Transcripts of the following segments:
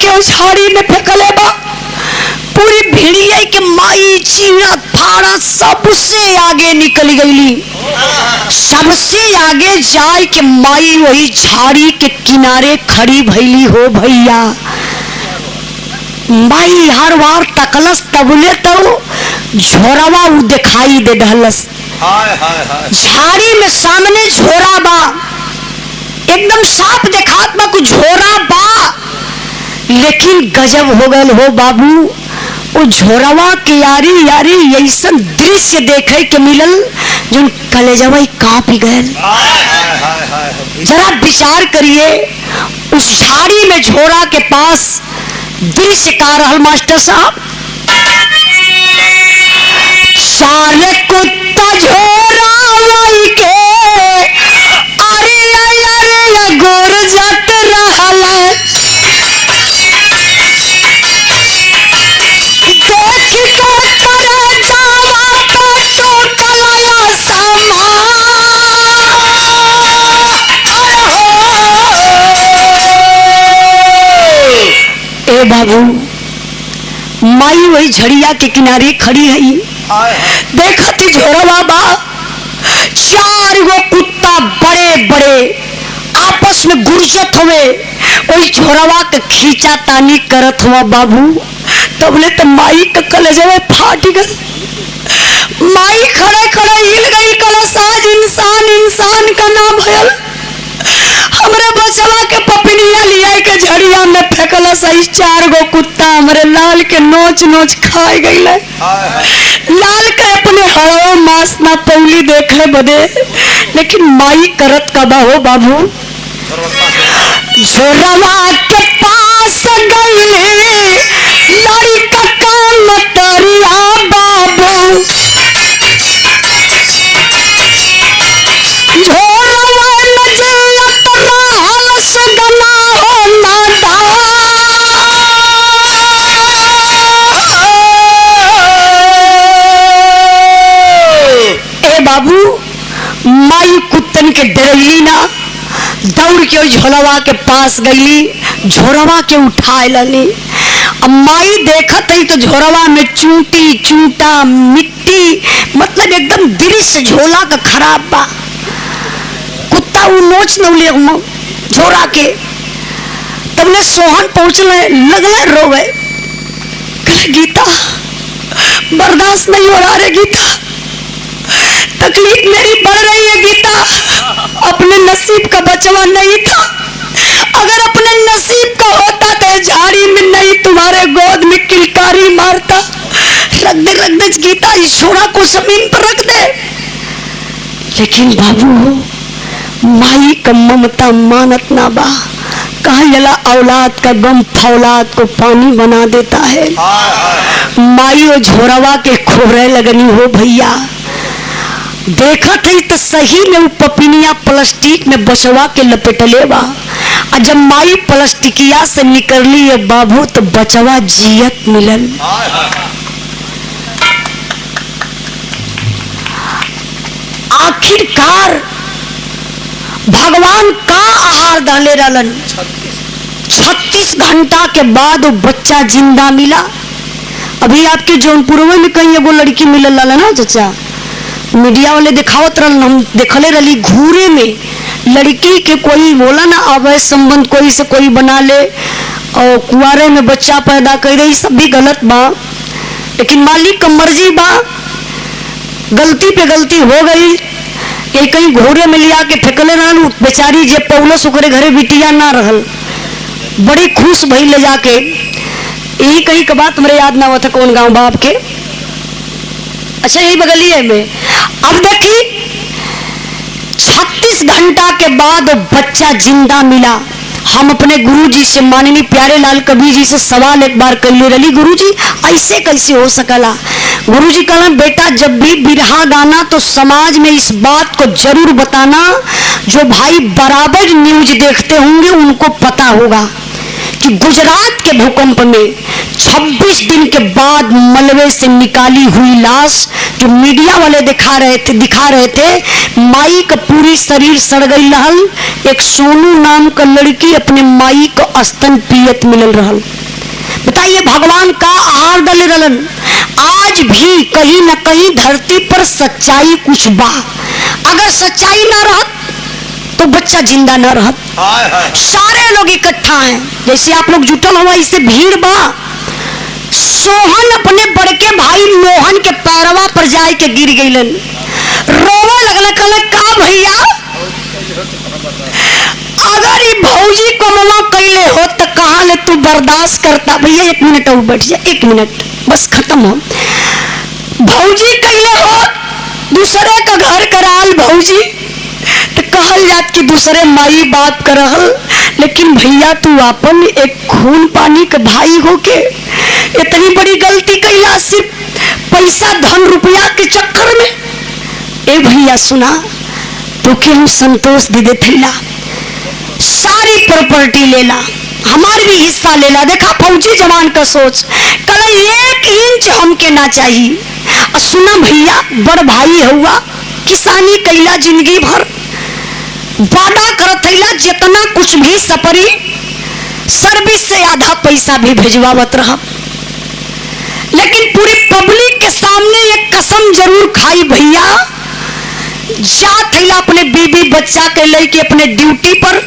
के झाड़ी में फेंकले बा। पूरी भिड़िया के माई चीना फाड़ा सबसे आगे निकल गईली। सबसे आगे जाए के माई वही झाड़ी के किनारे खड़ी भैली हो भैया। माई हर बार तकलस तबले तो झोरावा उ दिखाई दे दहलस। झाड़ी में सामने झोरा बा, एकदम साफ देखात बा कुछ झोरा बा, लेकिन गजब हो गल हो बाबू। वो झोरावा के यारी यारी ऐसन दृश्य देखे के मिलल जो कलेजवा कांप गए। जरा विचार करिए, उस झाड़ी में झोरा के पास दृश्य का रहल मास्टर साहब। सारे कुत्ता झोरा वही के अरे गोर जत रहल। ए बाबू, माई वही झड़िया के किनारे खड़ी है। देखती झोरवा बा, चार गो कुत्ता बड़े बड़े आपस में गुरजत हुए, वही झोरवा के खींचा तानी करत हुआ बाबू। तबले तो माई का कलेजवा फाट गल। माई खड़े खड़े हिल गई, कलश आज इंसान इंसान का ना भयल। हमरे बचवा के पपनिया लिया के झड़िया में फेंकल सही। चार गो कुत्ता हमरे लाल के नोच नोच खाए गई। लाल के अपने हड़ो मांस ना पौली देखे बदे, लेकिन माई करत कबा हो बाबू। झोरवा के पास गई लड़का का मतरिया बाबू। झोरवा नजरत रहल सगना हो नादा। ए बाबू, माई कुत्तन के डरैली ना, दौड़ के झोरवा के पास गईली, झोरवा के उठाए लली। अब माई देखत ही तो झोरवा में चूंटी चूंटा मिट्टी, मतलब एकदम दृश्य झोला का खराब बा। कुत्ता वो नोच नौले झोरा के। तबले सोहन पहुंचले, लगले रोवे। कहे गीता बर्दाश्त नहीं हो रहा रे गीता, तकलीफ मेरी बढ़ रही है गीता। अपने नसीब का बचवा नहीं था, अगर अपने नसीब का होता तो झाड़ी में नहीं तुम्हारे गोद में किलकारी मारता। रख दे गीता, इस छोरा को जमीन पर रख दे। लेकिन बाबू, माई का ममता मानत ना बा। कहा जला औलाद का गम फौलाद को पानी बना देता है। माई और झोरवा के खोरे लगनी हो भैया। देखा थी तो सही में वो पपिनिया प्लास्टिक में बचवा के लपेटले बा। और जब माई प्लास्टिकिया से निकली है बाबू, तो बचवा जियत मिलल। आखिरकार भगवान का आहार डाले रहलन। 36 घंटा के बाद वो बच्चा जिंदा मिला। अभी आपके जौनपुर में कहीं एगो लड़की मिलल रहा ना चाचा, मीडिया वाले दिखावत रहल, हम देखले रही घूरे में लड़की के कोई बोला ना अवैध संबंध कोई से कोई बना ले और कुआरे में बच्चा पैदा कर दे, सब भी गलत बा। लेकिन मालिक का मर्जी बा, गलती पे गलती हो गई। ये कहीं घोरे में लिया के फेंकले रहल, बेचारी जे पौलस ओकरे घरे बिटिया ना रहल, बड़ी खुश भई ले जाके। यही कहीं का बात मेरे याद ना हुआ था कौन गांव बाप के। अच्छा यही बगलिए में। अब देखी 36 घंटा के बाद बच्चा जिंदा मिला। हम अपने गुरुजी से माननीय प्यारे लाल कबीर जी से सवाल एक बार कर ले रही, गुरुजी ऐसे कैसे हो सकला। गुरुजी कहला बेटा जब भी बिरहा गाना तो समाज में इस बात को जरूर बताना, जो भाई बराबर न्यूज देखते होंगे उनको पता होगा कि गुजरात के भूकंप में 26 दिन के बाद मलबे से निकाली हुई लाश जो मीडिया वाले दिखा रहे थे माई का पूरी शरीर सड़ गई रहल। एक सोनू नाम का लड़की अपने माई को स्तन पियत मिलल रहल। बताइए भगवान का आहार दल रहलन। आज भी कहीं न कहीं धरती पर सच्चाई कुछ बा। अगर सच्चाई ना रहत तो बच्चा जिंदा ना रहत। सारे लोग इकट्ठा हैं, जैसे आप लोग जुटल हुआ इससे भीड़ बा। सोहन अपने बड़के भाई मोहन के पैरवा पर जाए के गिर गईलन, रोवा लगल, कहले का भैया अगर ये भौजी को मना कैले हो तो कहा ले तू बर्दाश्त करता। भैया 1 मिनट और बैठ जा, 1 मिनट बस खत्म हो। भौजी कैले हो दूसरे का घर कराल भौजी तो कहल जात कि दूसरे माई बाप करहल, लेकिन भैया तू अपन एक खून पानी के भाई होके इतनी बड़ी गलती कैला सिर्फ पैसा धन रुपया के चक्कर में। ए भैया सुना तो के हम संतोष दे देला, सारी प्रॉपर्टी लेला, हमारी भी हिस्सा लेला। देखा फौजी जवान का सोच, कल 1 इंच हमके ना चाहिए। और सुना भैया बड़ भाई हुआ, किसानी कैला जिंदगी भर, वादा करत थैला जितना कुछ भी सपरी सर्विस से आधा पैसा भी भेजवावत रहा, लेकिन पूरी पब्लिक के सामने एक कसम जरूर खाई भैया जा थैला अपने बीबी बच्चा के लेके अपने ड्यूटी पर,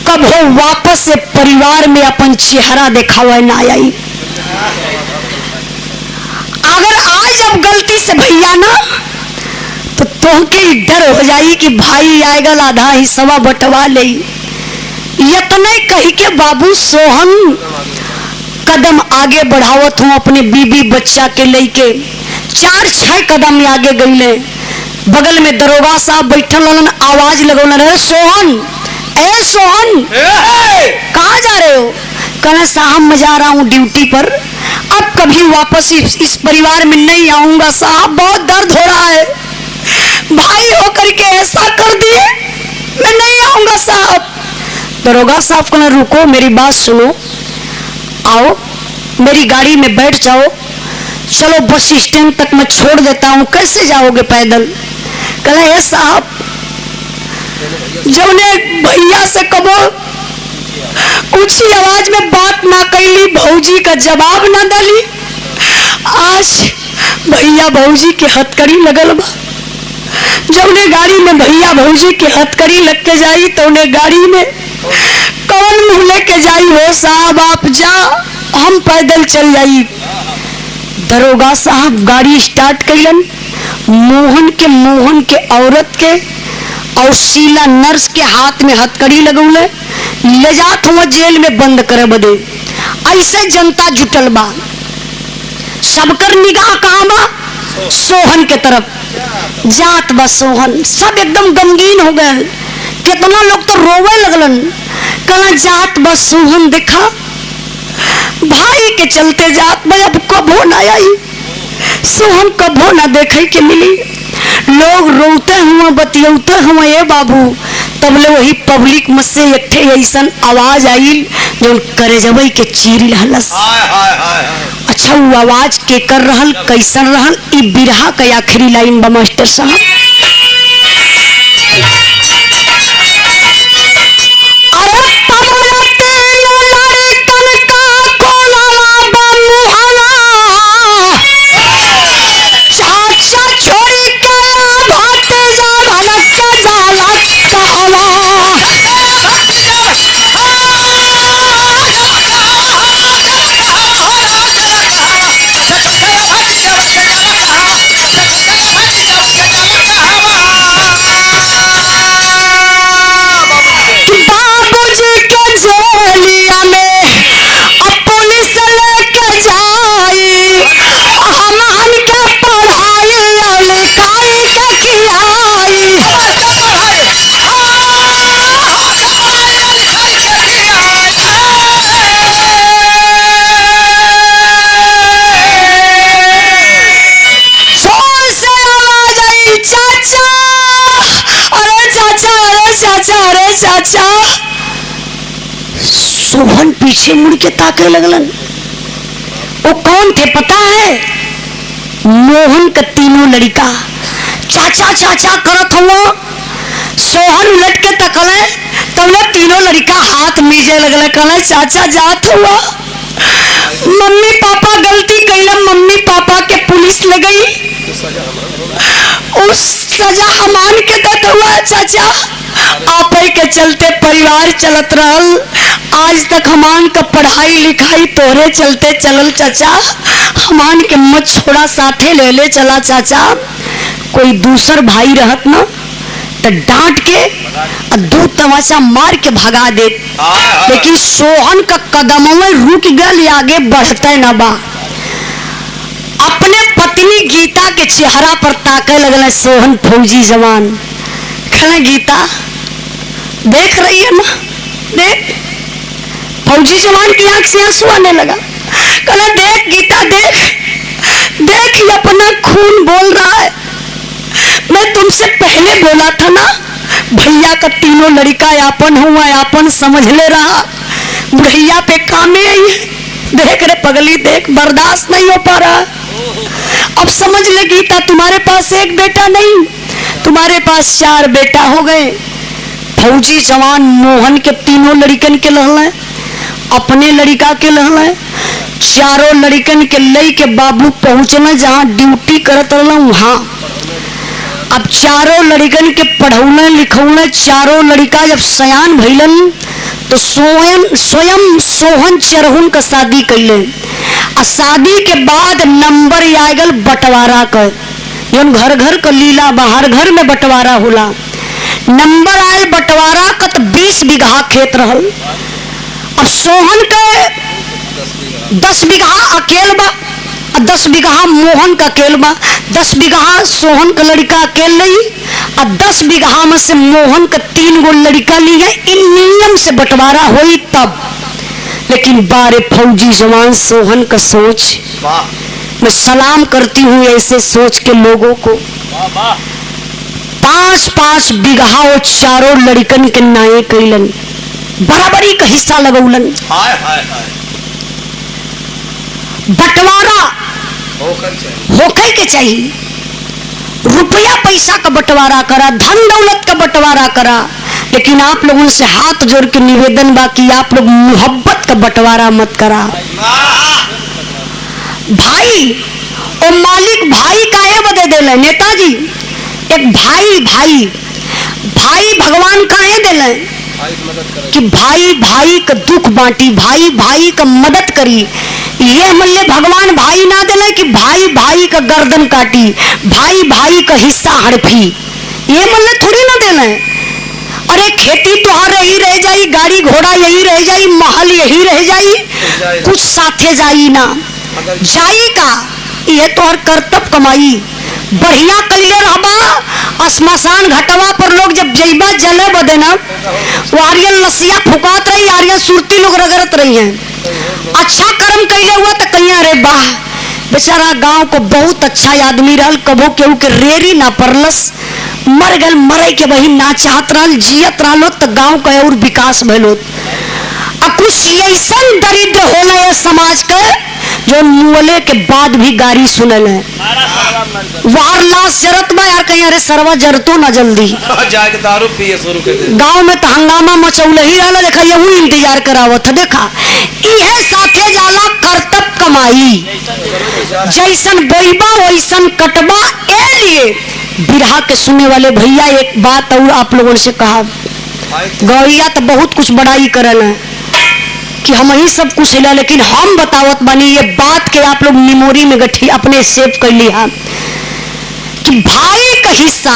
कब हो वापस से परिवार में अपन चेहरा दिखावा ना आई। अगर आज अब गलती से भैया ना तो तोहके डर हो जाई कि भाई आएगा आधा हिस्सा बटवा ले। इतने कही के बाबू सोहन कदम आगे बढ़ावत हूँ अपने बीबी बच्चा के लेके। 4-6 कदम आगे गईले, बगल में दरोगा साहब बैठल रहन, आवाज लगौलन, अरे सोहन, ए सोहन कहाँ जा रहे हो? कहना साहब मैं जा रहा हूँ ड्यूटी पर, अब कभी वापस इस परिवार में नहीं आऊंगा साहब, बहुत दर्द हो रहा है, भाई होकर के ऐसा कर दिए, मैं नहीं आऊंगा साहब। दरोगा साहब कहना रुको मेरी बात सुनो, आओ मेरी गाड़ी में बैठ जाओ, चलो बस स्टैंड तक मैं छोड़ देता हूँ, कैसे जाओगे पैदल? कहला ये साहब जौने भैया से कबो ऊंची आवाज में बात ना कैली, भौजी का जवाब ना दली, आज भैया भौजी के हथकड़ी लगल बा। जौने गाड़ी में भैया भौजी के हथकड़ी लग के जाई तो उन्हें गाड़ी में कौन मुंह लेके जाई? हो साहब आप जा, हम पैदल चल जाई। दरोगा साहब गाड़ी स्टार्ट कैलन, मोहन के औरत के और शीला नर्स के हाथ में हथकड़ी लगौले, ले जात हुआ जेल में बंद करे बदे। ऐसे जनता जुटल बा, सबकर निगाह कहाँ बा? सोहन के तरफ जात बा सोहन। सब एकदम गमगीन हो गए, कितना लोग तो रोवे लगलन, कहना जात बा सोहन, देखा भाई के चलते जात बा, अब कबो ना आई सोहन, कबो ना देखे के मिली। लोग रोते हुए बतियौते हुए ये बाबू, तब ले वही पब्लिक में से एक ठे ऐसन आवाज आई जो करे जबई के चीरी हलस। अच्छा वो आवाज के कर रहल, कैसन रहल? ई बिरहा का आखिरी लाइन बा मास्टर साहब, अरे तब तीनों लड़कन का खोला बा मुहाना, चाचा छोड़ी के भतीजा भड़क के जाला कहवा। चाचा सोहन पीछे मुड़ के ताके लगलन। वो कौन थे पता है? मोहन का तीनों लड़का। चाचा चाचा करत हुआ। सोहन उलट के तकले तब तीनों लड़का हाथ मीजे लगल, कहले चाचा जात हुआ। मम्मी पापा गलती कैले, मम्मी पापा के पुलिस ले गई, उस सजा हमान के दत हुआ। चाचा आप के चलते परिवार चलत रहल, आज तक हमान का पढ़ाई लिखाई तोरे चलते चलल। चाचा हमान के मत छोड़ा, साथे ले ले चला। चाचा कोई दूसर भाई रहत ना तो डांट के दो तमाचा मार के भगा दे, लेकिन सोहन का कदमों में रुक गल, आगे बढ़ते न बा। अपने पत्नी गीता के चेहरा पर ताके लगल सोहन फौजी जवान। कहले गीता देख रही है ना, देख। फौजी जवान की आंख से आंसू आने लगा। कहले देख गीता देख, देख ये अपना खून बोल रहा है। मैं तुमसे पहले बोला था ना, भैया का तीनों लड़का यापन हुआ, यापन समझ ले रहा, भैया पे कामे आई है। देख रे पगली देख, बर्दाश्त नहीं हो पा रहा। अब समझ ले गीता, तुम्हारे पास एक बेटा नहीं, तुम्हारे पास 4 बेटा हो गए। फौजी जवान मोहन के तीनों लड़कन के लहल, अपने लड़का के लहल, चारों लड़कन के लई के बाबू पहुंचना जहाँ ड्यूटी करत रहल वहाँ। अब चारों लड़कन के पढ़ौने लिखौने, चारों लड़का जब सयान भइलन तो स्वयं सोहन चरहुन का शादी कैले। आ शादी के बाद नंबर आगल बंटवारा कर, जौन घर घर का लीला बाहर घर में बंटवारा होला। नंबर आयल बंटवारा का तो 20 बीघा खेत रहल। अब सोहन के 10 बीघा अकेल बा, 10 बीघा मोहन का अकेल बा, 10 बीघा सोहन का लड़का अकेल नहीं, और 10 बीघा में से मोहन का 3 गो लड़का लिए। इन नियम से बंटवारा हुई तब। लेकिन बारे फौजी जवान सोहन का सोच, मैं सलाम करती हूँ ऐसे सोच के लोगों को। 5-5 बीघा वो चारों लड़कन के नाये कैलन, बराबरी का हिस्सा लगौलन। बंटवारा होकर के चाहिए, रुपया पैसा का बंटवारा करा, धन दौलत का बंटवारा करा, लेकिन आप लोगों से हाथ जोड़ के निवेदन बाकी आप लोग मोहब्बत का बंटवारा मत करा। भाई और मालिक भाई काहे बदे देले? नेताजी एक भाई भाई भाई भगवान काहे देले कि भाई भाई का दुख बांटी, भाई भाई का मदद करी। ये मल्ले भगवान भाई ना देले कि भाई भाई का गर्दन काटी, भाई भाई का हिस्सा हड़पी, ये मल्ले थोड़ी ना देले। अरे खेती तुहार यही रह जाई, गाड़ी घोड़ा यही रह जाई, महल यही रह जाई, कुछ साथे जाई ना जाई का। ये तोहर कर्तव्य कमाई बढ़िया कैले रहबा। श्मशान घटवा पर लोग जब जइबा जले बदे ना, वारियल लसिया फुकात रही, आरिया सुरती लोग रगड़त रही हैं। अच्छा कर्म कैले हुआ तो कहिया रे वाह, बेचारा गांव को बहुत अच्छा आदमी रहल, कबो केहू के रेरी ना परलस, मर गल मरे के वही ना चाहत रहल, जियत रहलो तो गांव का और विकास भइलो। अब कुछ ऐसा दरिद्र होला है समाज के जो मुअले के बाद भी गाड़ी सुनल है। वार लाश जरत बा यार, कहीं अरे सरवा जरतो ना जल्दी जाके दारू पिए शुरू कर दे। गांव में तो हंगामा मचौल ही रहला, देखा यहू इंतजार करावत। देखा इहे साथे जाला कर्तव्य कमाई, जैसन बोइबा वैसन कटबा। ए लिए बिरहा के सुनने वाले भैया एक बात और आप लोगों से कहा, गौरिया तो बहुत कुछ बड़ाई करल है कि हम ही सब कुछ हिला, लेकिन हम बतावत बानी ये बात के आप लोग मेमोरी में गठी अपने सेव कर लिया कि भाई का हिस्सा,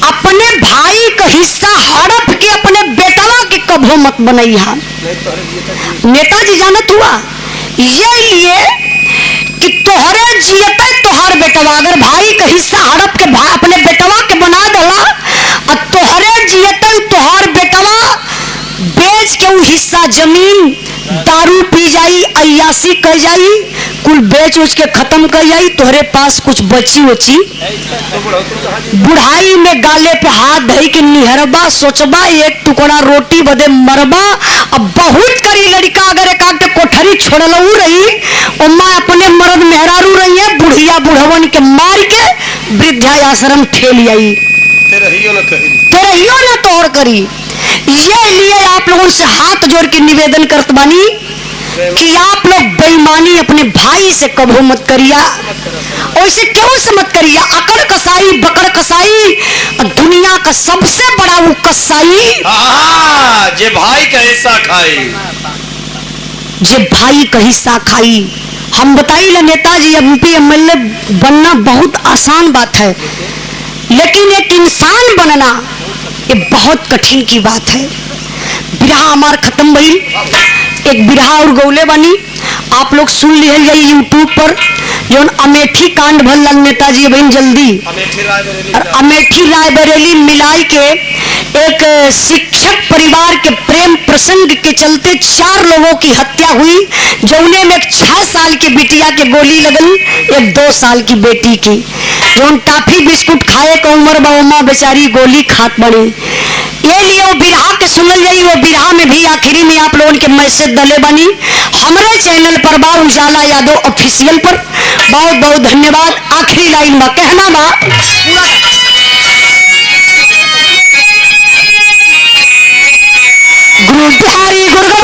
अपने भाई का हिस्सा हड़प के अपने बेटवा के कभो मत बनैया। नेताजी जानत हुआ ये लिए कि तोहरे जियते तोहर बेटवा, अगर भाई का हिस्सा हड़प के अपने बेटवा के बना देला और तोहरे जियते तोहर बेटवा बेच के वो हिस्सा जमीन दान दारू पी जाई, अय्यासी कर जाई, कुल बेच उच के खत्म कर जाई, तोहरे पास कुछ बची उची बुढ़ाई में गाले पे हाथ धई के निहरबा, सोचबा एक टुकड़ा रोटी बदे मरबा। अब बहुत करी लड़का अगर एक आध कोठरी छोड़लू रही, उम्मा अपने मर्द मेहरारू रही है, बुढ़िया बुढ़वन के मार के वृद्धाश्रम ठेल आई, तेरहियो ना तोड़ करी। ये लिए आप लोगों से हाथ जोड़ के निवेदन करत बानी कि आप लोग बेईमानी अपने भाई से कबो मत करिया, ऐसे क्यों से मत करिया। अकड़ कसाई बकड़ कसाई दुनिया का सबसे बड़ा वो कसाई जे भाई का हिस्सा खाई, जे भाई का हिस्सा खाई। हम बताइए नेताजी एमपी एमएलए बनना बहुत आसान बात है, लेकिन एक इंसान बनना ये बहुत कठिन की बात है। बिरहा हमार खत्म भइल, एक बिरहा और गौले बनी, आप लोग सुन लिहल जाइए यूट्यूब पर, जो अमेठी कांड भल नेताजी बहन जल्दी अमेठी रायबरेली मिलाई के एक शिक्षक परिवार के प्रेम प्रसंग के चलते 4 लोगों की हत्या हुई, जौने में एक 6 साल की बिटिया के गोली लगल, एक 2 साल की बेटी की, जो टाफी बिस्कुट खाए का उम्र बा बेचारी गोली खात बड़ी। ये लिए वो बिरहा के सुनल जाई, वो बिरहा में भी आखिरी में आप लोगों के मैसेज दले बनी हमारे चैनल पर बा, उजाला यादव ऑफिशियल पर। बहुत बहुत धन्यवाद। आखिरी लाइन बा कहना बा, गुरु बिहारी गुरु